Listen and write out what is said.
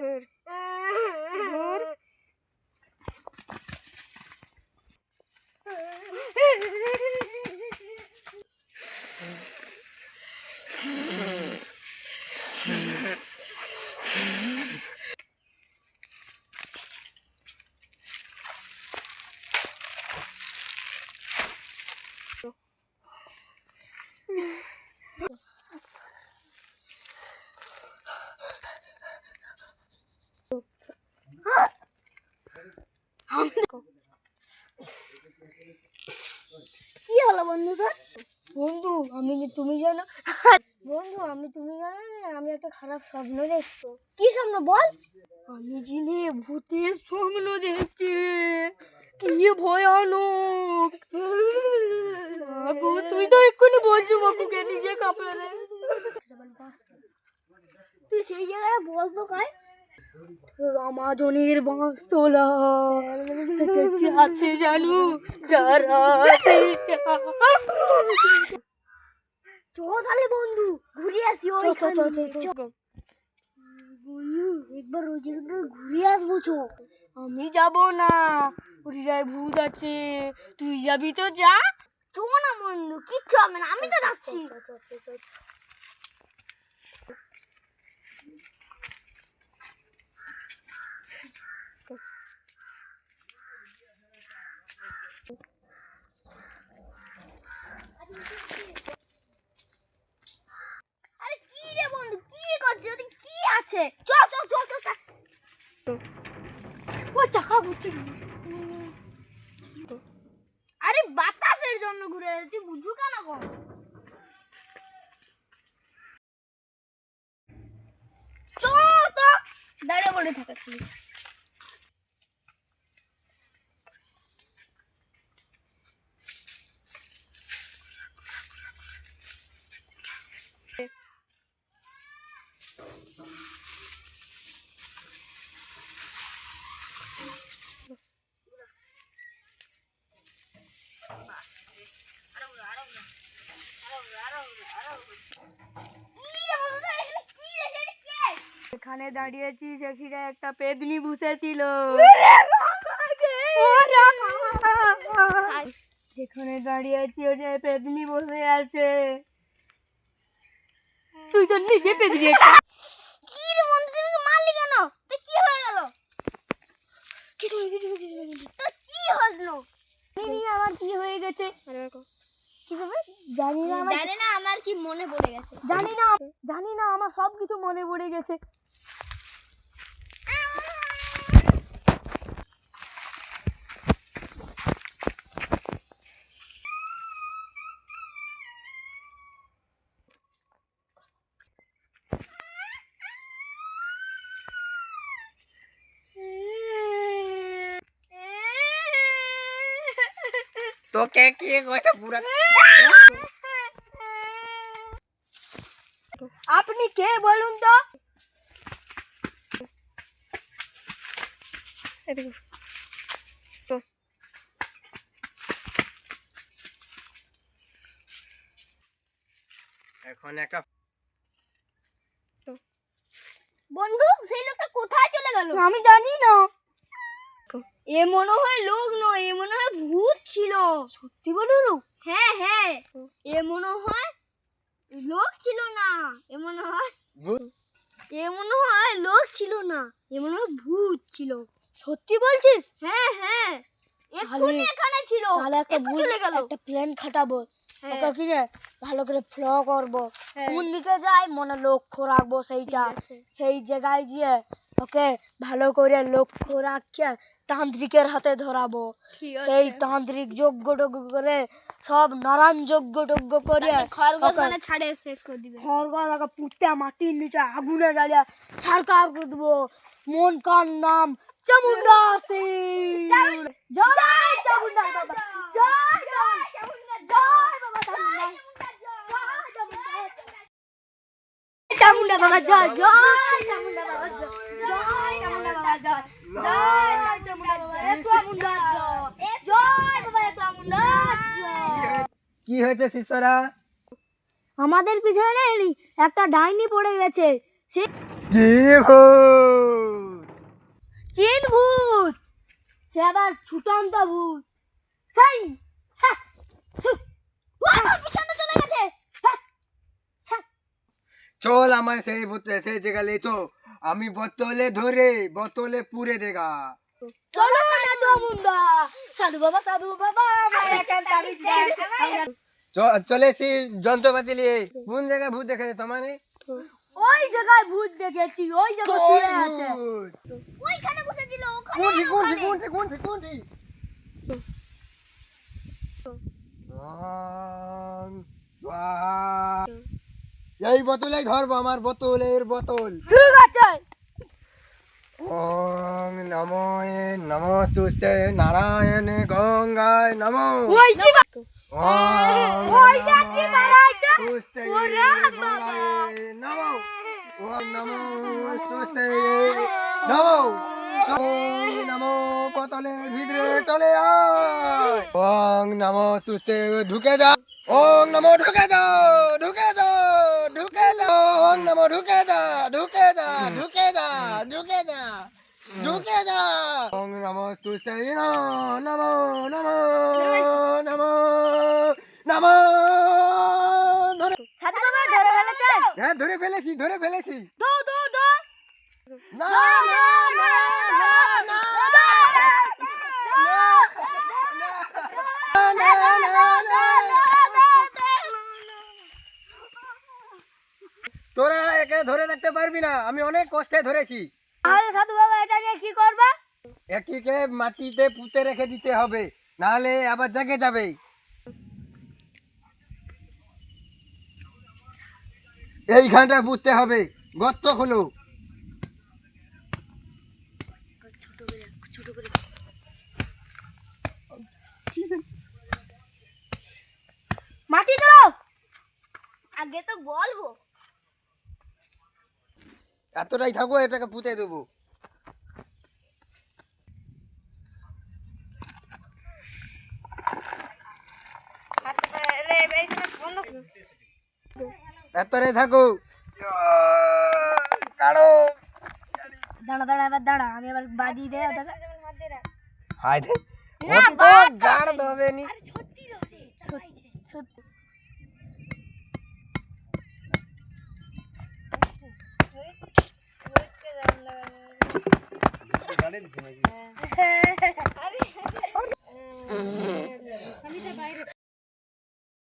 ধুর। কি হলো বন্ধুদের? বন্ধু তুমি জানো বন্ধু তুমি জানো না, আমি একটা খারাপ স্বপ্ন দেখছি। কি স্বপ্ন বল? আমি জিনে ভূতের স্বপ্ন দেখছি রে, কি ভয়ানক। তুই তো এক্ষুনি বলছো বাকুকে, নিজে কাঁপলে। তুই সেই জায়গায় বলতো কাই আমাজনের বাঁশতলা সেটা কি আছে জানো? যারা তাহলে বন্ধু ঘুরে আসি। একবার ওই জায়গাটা ঘুরে আসবো। আমি যাব না, ওই জায়গায় ভূত আছে। তুই যাবি তো যা। চো না বন্ধু, কিচ্ছু হবে না, আমি তো যাচ্ছি। আরে কি রে বন্ধু, কি করছিস? কি আছে? চল চল চল চল। ওই টাকা বুঝছি। আরে বাতাসের জন্য ঘুরে, তুই বুঝু কেন কম? চল তো, দাঁড়িয়ে বলে থাকে তুই। এখানে দাঁড়িয়েছি, সেখানে একটা পেদনি বসেছিল। যেখানে দাঁড়িয়েছি ওটা পেদনি বসে আছে। তুই তো নিজে পেদনি। কি রে বন্ধু, তুমি মারলি কেন? তো কি হয়ে গেল? কিছু তো কি হলো? আমার কি হয়ে গেছে কি হবে জানি না। জানি না, আমার কি মনে পড়ে গেছে। জানি না, আমার সব কিছু মনে পড়ে গেছে। তোকে কে কইছে পুরা? আপনি কে বলুন তো? এখন একটা বন্ধু, সেই লোকটা কোথায় চলে গেল? আমি জানি না। এ মনে হয় লোক নয়, এ মনে হয় ভূত ছিল। সত্যি বলুন? হ্যাঁ হ্যাঁ, এ মনে হয় লোক ছিল না, এ মনে হয় লোক ছিল না, এ মনে হয় ভূত ছিল। সত্যি বলছিস? হ্যাঁ হ্যাঁ, এক্ষুনি এখানে ছিল। তাহলে একটা একটু চলে গেল। একটা প্ল্যান খাটাবো। হ্যাঁ। ওকে কি রে ভালো করে ফ্লো করবো। হ্যাঁ। কোন দিকে যাই মনে লক্ষ্য রাখবো, সেইটা ঠিক আছে। সেই জায়গায় গিয়ে ওকে ভালো করে লক্ষ্য রাখিয়ে তান্ত্রিকের হাতে ধরাবো। ঠিক আছে। সেই তান্ত্রিক যজ্ঞ টজ্ঞ করে সব নারায়ণ যজ্ঞ টজ্ঞ করে খরগোশ মানে ছাড়ে শেষ করে দিবে। খড়গা লাগা পুঁতে মাটির নিচে আগুনে জ্বালিয়ে ছাড়কার করে দেবো। মন কার নাম চামুন্ডা সিং। জয় চামুন্ডা বাবা, জয় জয় চামুন্ডা, জয় বাবা চামুন্ডা বাবা, জয় জয় চামুন্ডা বাবা, জয় চামুন্ডা বাবা, জয় জয় চামুন্ডা বাবা, চামুন্ডা জয় বাবা, চামুন্ডা। কি হয়েছে শিষ্যরা? আমাদের পিছনে একটা ডাইনি পড়ে গেছে। সে কি হো সে আবার ছুটন্ত ভূত। সাই সা সু আমার পিছনে চলে গেছে। হ্যাঁ, সা। চল আমায় সেই সেই জায়গা লে চো, আমি বোতলে ধরে বোতলে পুরে দেগা। চলো না চামুন্ডা, সাধু বাবা আমার একটা তাবিজ দেন। চলেছি যন্ত্রপাতি নিয়ে। কোন জায়গায় ভূত দেখেছে তোমার? ওই জায়গায় ভূত দেখেছি, ওই জায়গায় শুয়ে আছে। ওইখানে বসেছিল ওখানে কোনটি? এই বোতলেই ধরবো, আমার বোতলের বোতল। ঠিক আছে। ওং নমো নমো সুস্তে নারায়ণ গঙ্গায় নমো। ওই কি ওং ওই জাতি মারাইছে। সুস্তে ওরে বাবা। গঙ্গায় নমো। ওং নমো সুস্তে নমো। ওং নমো বোতলের ভিতরে চলে আয়। ওং নমো সুস্তে ঢুকে যা। ওং নমো ঢুকে যাও। ওং নমো ঢুকে যা। ওং নমো সুস্তে নমো ধরে। সাধু বাবা ধরে ফেলেছে। হ্যাঁ ধরে ফেলেছি। দো না তোরা একে ধরে রাখতে পারবি না, আমি অনেক কষ্টে ধরেছি। তাহলে সাধু বাবা এটা নিয়ে কি করবে? একটিকে মাটিতে পুঁতে রেখে দিতে হবে, নাহলে আবার জেগে যাবে। এইখানটা পুঁততে হবে, গর্ত হলো। মাটি ধরো। আগে তো বলবো। এতটাই থাকবো, এটাকে পুঁতে দেবো। এতটাই থাকো। কাড়ো। দাঁড়া এবার দাঁড়া, আমি এবার বাজি দে ওটাকে। হাই দে। না, ও তো বাদ দে। গাড় দেবে নি। সত্যি।